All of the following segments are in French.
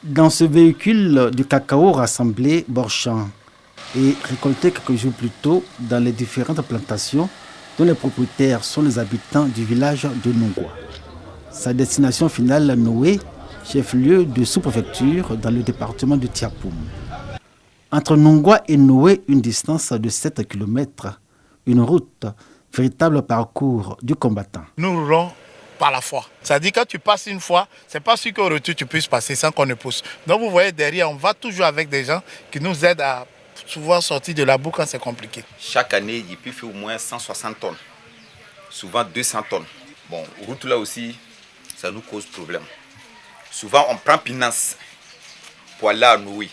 Dans ce véhicule, du cacao rassemblé bord-champ et récolté quelques jours plus tôt dans les différentes plantations dont les propriétaires sont les habitants du village de Nongua. Sa destination finale, Noé, chef-lieu de sous-préfecture dans le département de Tiapoum. Entre Nongua et Noé, une distance de 7 km, une route, véritable parcours du combattant. Nous roulons par la foi. Ça dit que quand tu passes une fois, c'est pas sûr qu'au retour tu puisses passer sans qu'on ne pousse. Donc vous voyez derrière, on va toujours avec des gens qui nous aident à souvent sortir de la boue quand c'est compliqué. Chaque année, il peut faire au moins 160 tonnes, souvent 200 tonnes. Bon, route là aussi, ça nous cause problème. Souvent, on prend Pinance pour aller à Noé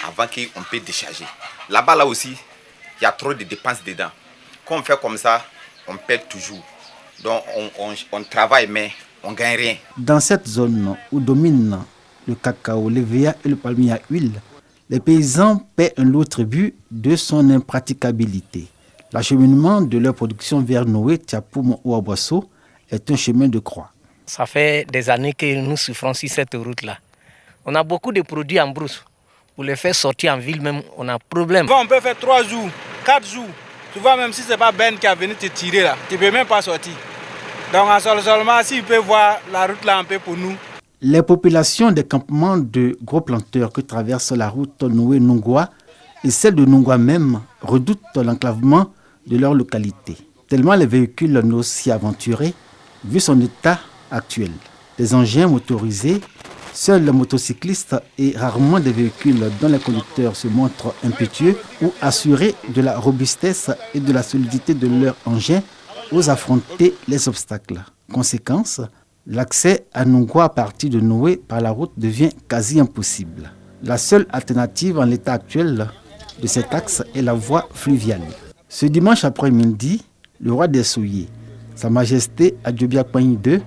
avant qu'on puisse décharger. Là-bas, là aussi, il y a trop de dépenses dedans. Quand on fait comme ça, on perd toujours. Donc, on travaille, mais on ne gagne rien. Dans cette zone où dominent le cacao, l'EVA et le palmier à huile, les paysans paient un lourd tribut de son impraticabilité. L'acheminement de leur production vers Noé, Tiapoum ou Abosso est un chemin de croix. Ça fait des années que nous souffrons sur cette route-là. On a beaucoup de produits en brousse. Pour les faire sortir en ville même, on a problème. On peut faire 3 jours, 4 jours. Souvent même si ce n'est pas Ben qui a venu te tirer là, tu ne peux même pas sortir. Donc seulement s'il peut voir la route là un peu pour nous. Les populations des campements de gros planteurs que traverse la route Noé-Nongua et celle de Nongua même redoutent l'enclavement de leur localité. Tellement les véhicules n'osent s'y aventurer vu son état actuel. Des engins motorisés, seuls les motocyclistes et rarement des véhicules dont les conducteurs se montrent impétueux ou assurés de la robustesse et de la solidité de leur engin osent affronter les obstacles. Conséquence, l'accès à Nongua à partir de Noé par la route devient quasi impossible. La seule alternative en l'état actuel de cet axe est la voie fluviale. Ce dimanche après-midi, le roi des Souillés, Sa Majesté Adjobia Kouagny II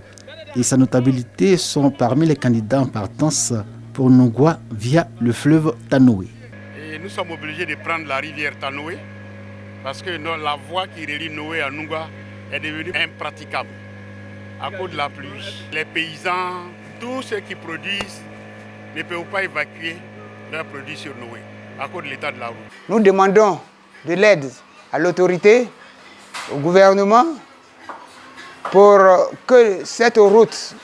et sa notabilité sont parmi les candidats en partance pour Nongua via le fleuve Tanoé. Et nous sommes obligés de prendre la rivière Tanoé parce que la voie qui relie Noé à Nongua est devenue impraticable à cause de la pluie. Les paysans, tous ceux qui produisent, ne peuvent pas évacuer leurs produits sur Noé à cause de l'état de la route. Nous demandons de l'aide à l'autorité, au gouvernement, pour que cette route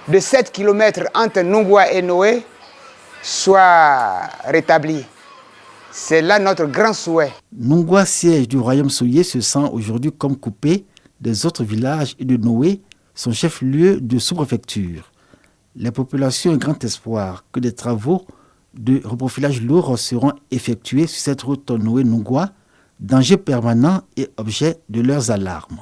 de 7 km entre Nongua et Noé soit rétablie. C'est là notre grand souhait. Nongua, siège du royaume souillé, se sent aujourd'hui comme coupé des autres villages et de Noé, son chef-lieu de sous-préfecture. Les populations ont grand espoir que des travaux de reprofilage lourd seront effectués sur cette route Noé-Nongua, danger permanent et objet de leurs alarmes.